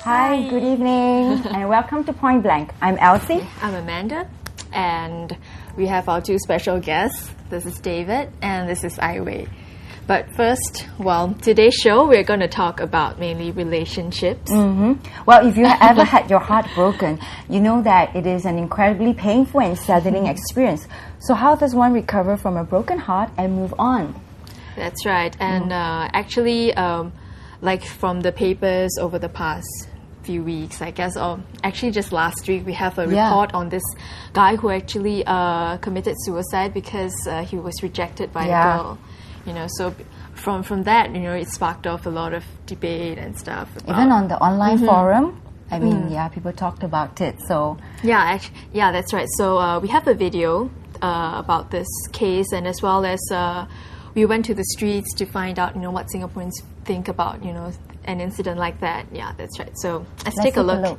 Hi, good evening, and welcome to Point Blank. I'm Elsie. I'm Amanda, and we have our two special guests. This is David, and this is Ai Wei. But first, today's show, we're going to talk about mainly relationships. Well, if you ever had your heart broken, you know that it is an incredibly painful and saddening experience. So how does one recover from a broken heart and move on? That's right. And actually, like from the papers over the past few weeks, I guess, actually just last week, we have a report on this guy who actually committed suicide because he was rejected by a girl. You know, so from that, you know, it sparked off a lot of debate and stuff. Even on the online forum, I mean, people talked about it. So that's right. So we have a video about this case, and as well as we went to the streets to find out, you know, what Singaporeans think about, you know, an incident like that. Yeah, that's right. So let's take a look.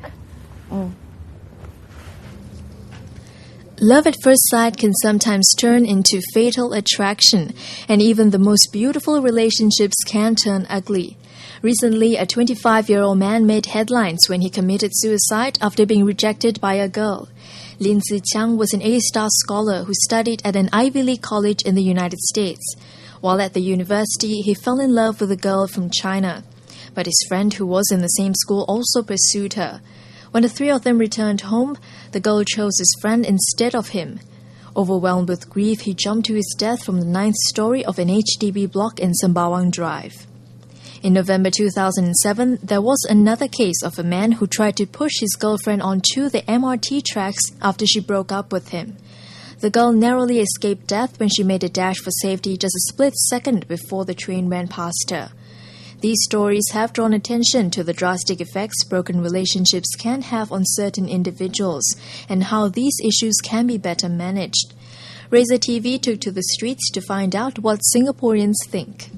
Love at first sight can sometimes turn into fatal attraction, and even the most beautiful relationships can turn ugly. Recently, a 25-year-old man made headlines when he committed suicide after being rejected by a girl. Lin Ziqiang was an A-star scholar who studied at an Ivy League college in the United States. While at the university, he fell in love with a girl from China. But his friend who was in the same school also pursued her. When the three of them returned home, the girl chose his friend instead of him. Overwhelmed with grief, he jumped to his death from the 9th story of an HDB block in Sembawang Drive. In November 2007, there was another case of a man who tried to push his girlfriend onto the MRT tracks after she broke up with him. The girl narrowly escaped death when she made a dash for safety just a split second before the train ran past her. These stories have drawn attention to the drastic effects broken relationships can have on certain individuals and how these issues can be better managed. Razor TV took to the streets to find out what Singaporeans think.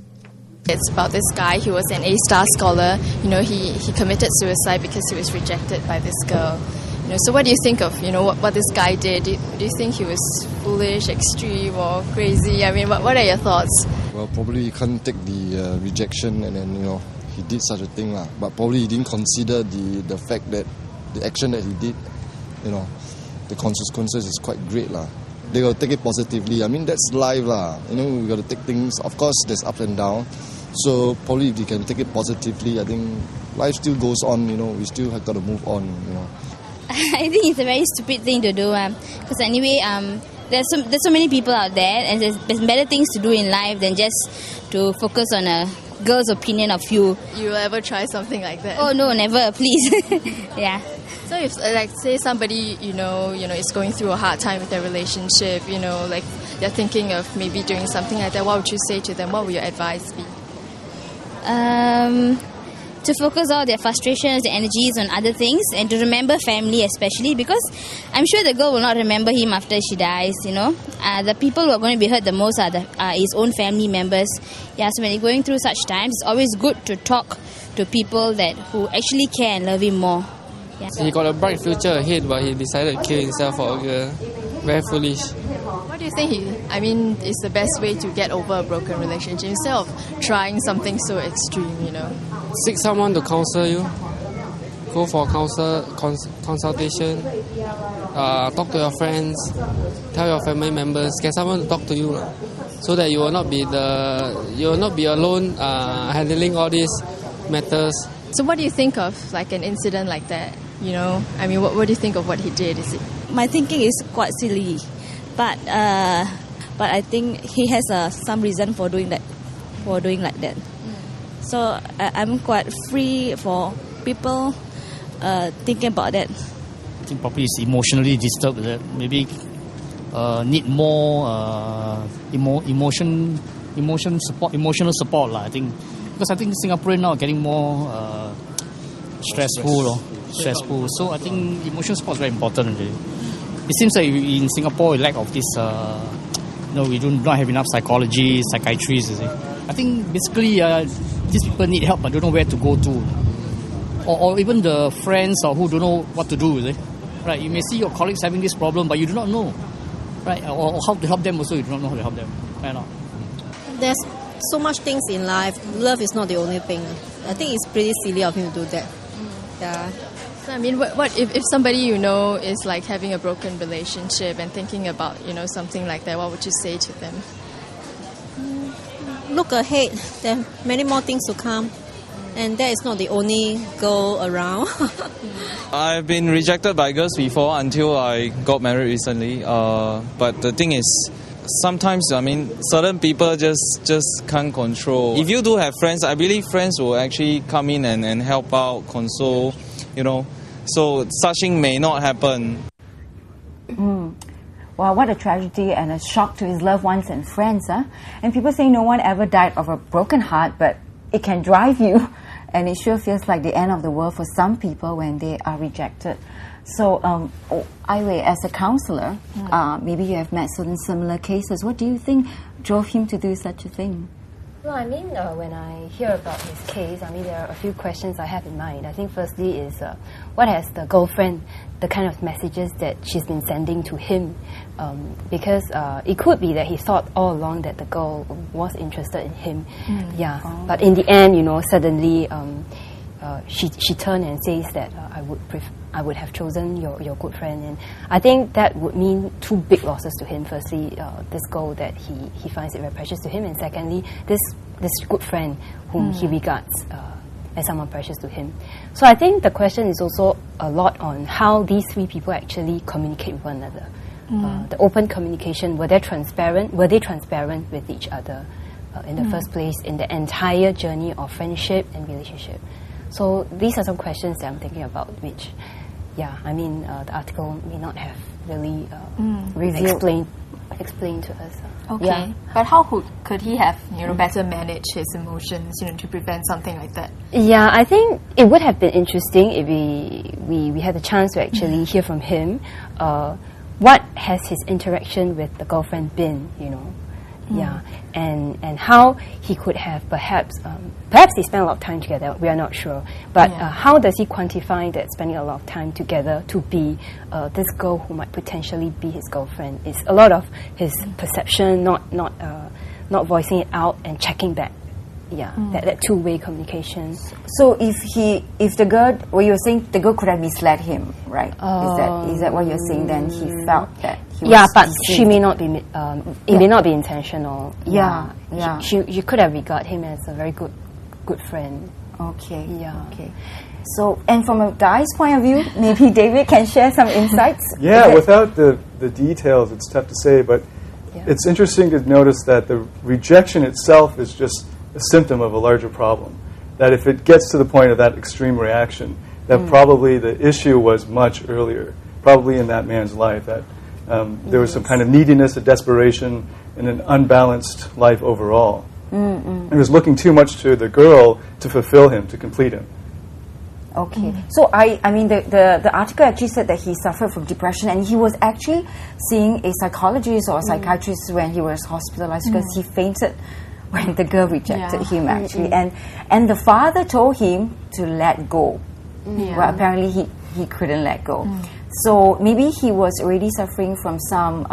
It's about this guy. He was an A-star scholar. You know, he committed suicide because he was rejected by this girl. You know, so what do you think of, you know, what this guy did? Do you think he was foolish, extreme, or crazy? I mean, what are your thoughts? Well, probably he can't take the rejection, and then, you know, he did such a thing lah. But probably he didn't consider the fact that the action that he did, you know, the consequences is quite great lah. They got to take it positively. I mean, that's life lah. You know, we got to take things. Of course, there's up and down. So probably if you can take it positively, I think life still goes on. You know, we still have got to move on. You know. I think it's a very stupid thing to do. Because anyway, there's so many people out there, and there's better things to do in life than just to focus on a girl's opinion of you. You will ever try something like that? Oh no, never, please. Yeah. So if, like, say somebody, you know, is going through a hard time with their relationship, you know, like they're thinking of maybe doing something like that, what would you say to them? What would your advice be? To focus all their frustrations, their energies on other things, and to remember family especially, because I'm sure the girl will not remember him after she dies, you know. The people who are going to be hurt the most are his own family members. Yeah, so when you're going through such times, it's always good to talk to people who actually care and love him more. Yeah. He got a bright future ahead, but he decided to kill himself for a girl. Very foolish. What do you think is the best way to get over a broken relationship instead of trying something so extreme, you know? Seek someone to counsel you. Go for consultation. Talk to your friends. Tell your family members. Get someone to talk to you, so that you will not be alone handling all these matters. So what do you think of like an incident like that? You know, I mean, what do you think of what he did? My thinking is quite silly, but I think he has some reason for doing like that. So I'm quite free for people thinking about that. I think probably he's emotionally disturbed. Maybe need more emotional support. I think because I think Singaporeans now are getting more stressful. So I think emotional support is very important. Really. It seems like in Singapore we lack of this. We do not have enough psychiatrists. You see. I think basically these people need help but don't know where to go to, or even the friends who don't know what to do. You see. Right? You may see your colleagues having this problem, but you do not know, right? Or how to help them also. You do not know how to help them. Right? Now. There's so much things in life. Love is not the only thing. I think it's pretty silly of him to do that. Yeah. So, I mean, what if somebody you know is like having a broken relationship and thinking about, something like that, what would you say to them? Look ahead. There are many more things to come. And that is not the only girl around. I've been rejected by girls before until I got married recently. But the thing is, sometimes, certain people just can't control. If you do have friends, I believe friends will actually come in and help out, console, So such thing may not happen. Wow, what a tragedy and a shock to his loved ones and friends, huh? And people say no one ever died of a broken heart, but it can drive you. And it sure feels like the end of the world for some people when they are rejected. So, Aiwei, as a counselor, maybe you have met certain similar cases. What do you think drove him to do such a thing? Well, when I hear about his case, there are a few questions I have in mind. I think firstly is, what has the girlfriend, the kind of messages that she's been sending to him? Because it could be that he thought all along that the girl was interested in him. But in the end, suddenly she turned and says that I would have chosen your good friend, and I think that would mean two big losses to him. Firstly, this girl that he finds it very precious to him, and secondly, this good friend whom he regards as someone precious to him. So I think the question is also a lot on how these three people actually communicate with one another. The open communication, were they transparent with each other in the first place in the entire journey of friendship and relationship? So these are some questions that I'm thinking about, which, the article may not have really explained to us. Okay, Yeah. but how could he have, better manage his emotions, to prevent something like that? Yeah, I think it would have been interesting if we had the chance to actually hear from him. What has his interaction with the girlfriend been, Yeah, and how he could have perhaps they spent a lot of time together. We are not sure, but how does he quantify that spending a lot of time together to be this girl who might potentially be his girlfriend? It's a lot of his perception, not voicing it out and checking back. That two-way communication. So if the girl, well, you're saying the girl could have misled him, right? Is that what you're saying? Then he felt that he was but deceived. she may not be. It may not be intentional. Yeah. She could have regarded him as a very good friend. Okay. Yeah. Okay. So, and from a guy's point of view, maybe David can share some insights. Yeah, without the details, it's tough to say, but it's interesting to notice that the rejection itself is just a symptom of a larger problem. That if it gets to the point of that extreme reaction, that probably the issue was much earlier, probably in that man's life, that there was some kind of neediness, a desperation, and an unbalanced life overall. He was looking too much to the girl to fulfill him, to complete him. Okay. So the article actually said that he suffered from depression, and he was actually seeing a psychologist or a psychiatrist when he was hospitalized because he fainted when the girl rejected him, actually. And the father told him to let go. Well, apparently he couldn't let go. So maybe he was already suffering from some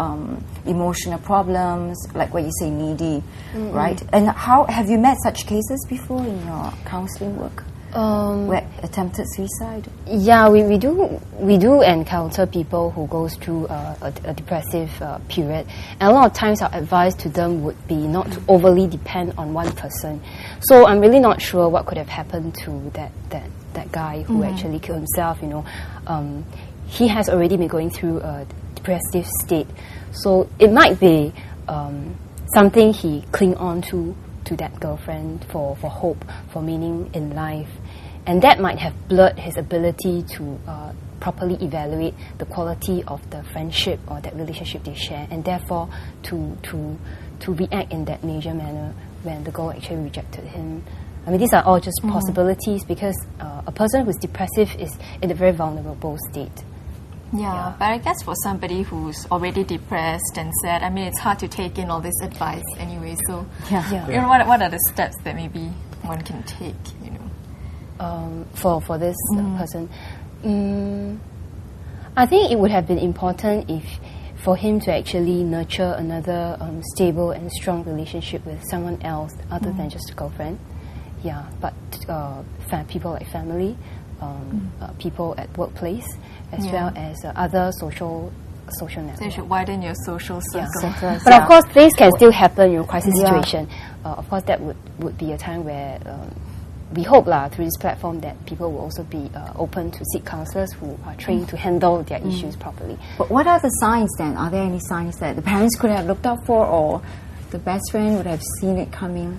emotional problems, like what you say, needy, right? And how have you met such cases before in your counseling work? Where attempted suicide? Yeah, we do encounter people who goes through a depressive period, and a lot of times our advice to them would be not to overly depend on one person. So I'm really not sure what could have happened to that guy who actually killed himself. He has already been going through a depressive state, so it might be something he cling on to that girlfriend for hope, for meaning in life. And that might have blurred his ability to properly evaluate the quality of the friendship or that relationship they share, and therefore to react in that major manner when the girl actually rejected him. These are all just possibilities, because a person who's depressive is in a very vulnerable state. Yeah, but I guess for somebody who's already depressed and sad, it's hard to take in all this advice anyway. So, what are the steps that maybe one can take? For this person, I think it would have been important for him to actually nurture another stable and strong relationship with someone else other than just a girlfriend. Yeah, but people like family. people at workplace, as well as other social networks. So you should widen your social circle. But of course, things can still happen in a crisis situation. Of course, that would be a time where we hope through this platform that people will also be open to seek counsellors who are trained to handle their issues properly. But what are the signs then? Are there any signs that the parents could have looked out for, or the best friend would have seen it coming?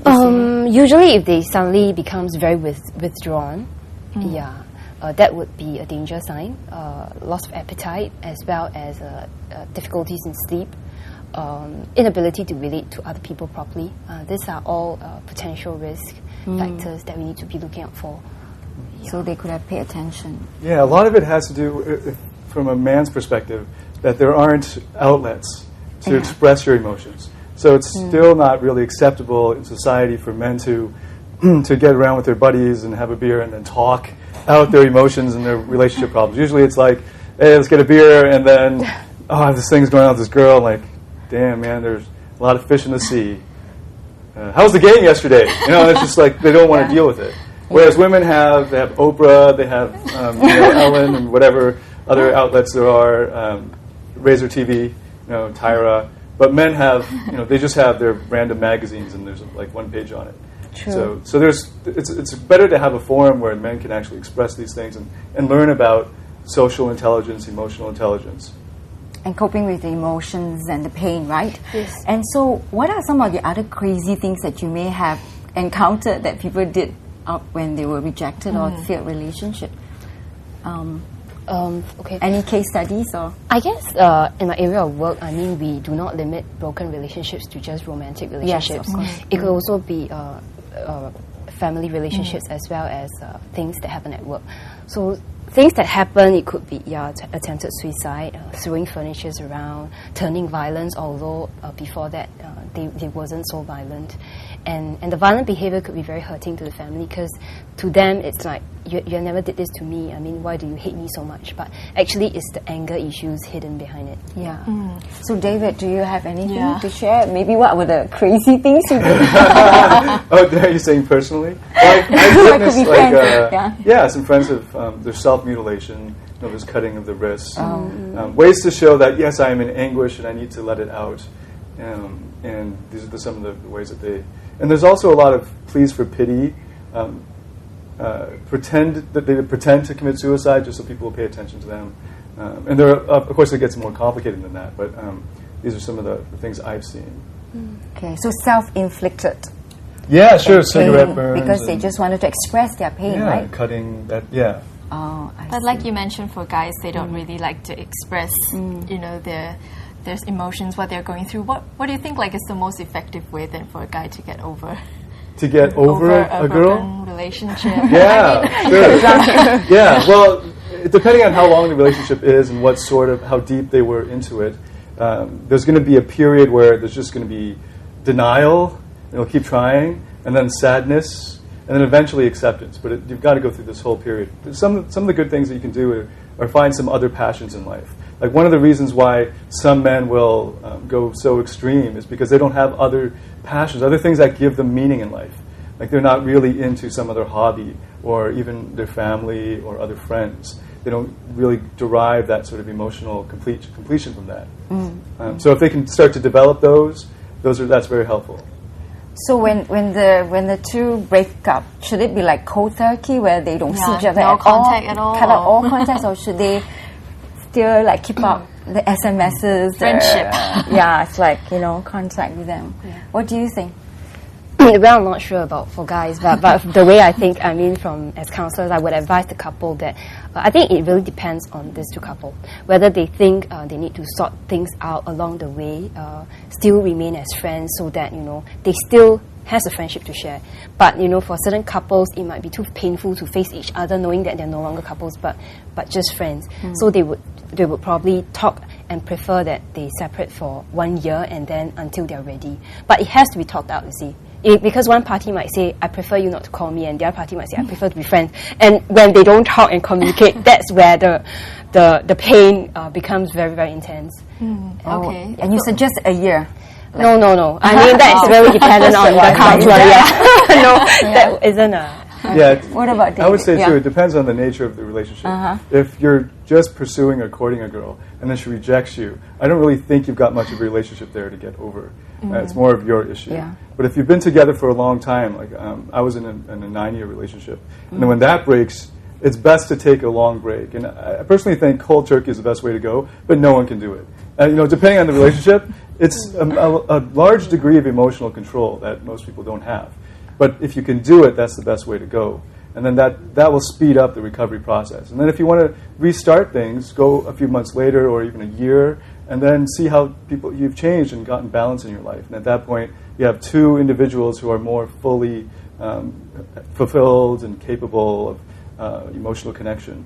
Usually, if they suddenly becomes very withdrawn, that would be a danger sign. Loss of appetite, as well as difficulties in sleep, inability to relate to other people properly. These are all potential risk factors that we need to be looking out for. So they could have paid attention. Yeah, a lot of it has to do, from a man's perspective, that there aren't outlets to express your emotions. So it's still not really acceptable in society for men to get around with their buddies and have a beer and then talk out their emotions and their relationship problems. Usually it's like, hey, let's get a beer, and then, this thing's going on with this girl. I'm like, damn, man, there's a lot of fish in the sea. How was the game yesterday? It's just like they don't want to deal with it. Whereas women they have Oprah, they have Ellen, and whatever other outlets there are, Razor TV, Tyra. But men have, they just have their random magazines, and there's like one page on it. True. So it's better to have a forum where men can actually express these things and learn about social intelligence, emotional intelligence. And coping with the emotions and the pain, right? Yes. And so what are some of the other crazy things that you may have encountered that people did when they were rejected or failed relationship? Okay. Any case studies? Or I guess in my area of work, we do not limit broken relationships to just romantic relationships. Yes, of course. It could also be family relationships as well as things that happen at work. So things that happen, it could be attempted suicide, throwing furniture around, turning violent, although before that they wasn't so violent. And the violent behavior could be very hurting to the family, because to them it's like, you never did this to me, why do you hate me so much? But actually it's the anger issues hidden behind it. Yeah. So David, do you have anything to share? Maybe what were the crazy things you did? Are you saying personally? Well, I've witnessed some friends have their self-mutilation, there's cutting of the wrists. Ways to show that, yes, I am in anguish and I need to let it out. And these are some of the ways that they... And there's also a lot of pleas for pity, pretend to commit suicide just so people will pay attention to them. And there are, of course, it gets more complicated than that, but these are some of the things I've seen. Okay, so self-inflicted. Yeah, sure, cigarette burns. Because they just wanted to express their pain, right? Cutting that, Oh, I But see. like you mentioned, for guys, they don't really like to express, their emotions, what they're going through. What do you think is the most effective way then for a guy to get over? To get over a girl? broken relationship? Yeah, sure. Yeah, well, depending on how long the relationship is and how deep they were into it, there's going to be a period where there's just going to be denial, and they'll keep trying, and then sadness, and then eventually acceptance. But you've got to go through this whole period. Some of the good things that you can do are find some other passions in life. Like one of the reasons why some men will go so extreme is because they don't have other passions, other things that give them meaning in life. Like they're not really into some other hobby or even their family or other friends. They don't really derive that sort of emotional completion from that. So if they can start to develop that's very helpful. So when the two break up, should it be like cold turkey where they don't see each other no contact at all? Cut out all contacts, or should they still keep up the SMSs? Friendship. It's like, contact with them. Yeah. What do you think? Well, I'm not sure about for guys, but the way I think, as counselors, I would advise the couple that I think it really depends on these two couples. Whether they think they need to sort things out along the way, still remain as friends so that, they still has a friendship to share. But, for certain couples, it might be too painful to face each other knowing that they're no longer couples, but just friends. So they would probably talk and prefer that they separate for 1 year and then until they're ready. But it has to be talked out, you see. Because one party might say, I prefer you not to call me, and the other party might say, I prefer to be friends. And when they don't talk and communicate, that's where the pain becomes very, very intense. Okay. And you suggest a year? No. That is very dependent on the counselor. No, that isn't Yeah. What about David? I would say Yeah. too, it depends on the nature of the relationship. Uh-huh. If you're just pursuing or courting a girl and then she rejects you, I don't really think you've got much of a relationship there to get over. It's more of your issue. Yeah. But if you've been together for a long time, like I was in a 9-year relationship, and then when that breaks, it's best to take a long break. And I personally think cold turkey is the best way to go, but no one can do it. And depending on the relationship, it's a large degree of emotional control that most people don't have. But if you can do it, that's the best way to go. And then that will speed up the recovery process. And then if you want to restart things, go a few months later or even a year, and then see how you've changed and gotten balance in your life. And at that point, you have two individuals who are more fully fulfilled and capable of emotional connection.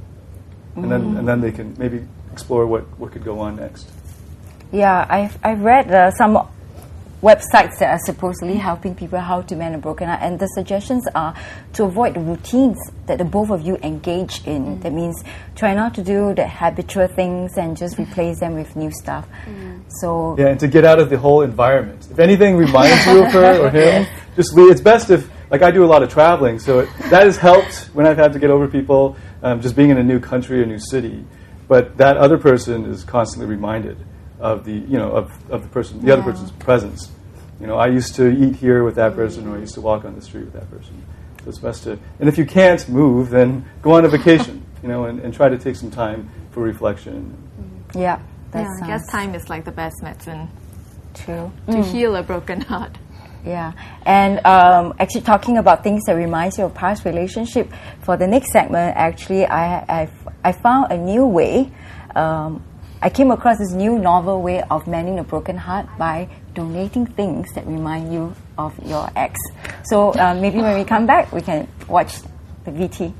And then they can maybe explore what could go on next. Yeah, I've read some websites that are supposedly helping people how to mend a broken heart, and the suggestions are to avoid the routines that the both of you engage in. That means try not to do the habitual things and just replace them with new stuff. So yeah, and to get out of the whole environment. If anything reminds you of her or him, just leave. It's best if, like I do a lot of traveling, so that has helped when I've had to get over people, just being in a new country, a new city. But that other person is constantly reminded of the of the person, the other person's presence. I used to eat here with that person, or I used to walk on the street with that person. So it's best to, and if you can't move, then go on a vacation, and try to take some time for reflection. Yeah, I guess time is like the best medicine to heal a broken heart. Yeah, and actually talking about things that reminds you of past relationship, for the next segment, actually, I found a new way. I came across this new novel way of mending a broken heart by donating things that remind you of your ex. So maybe when we come back, we can watch the VT.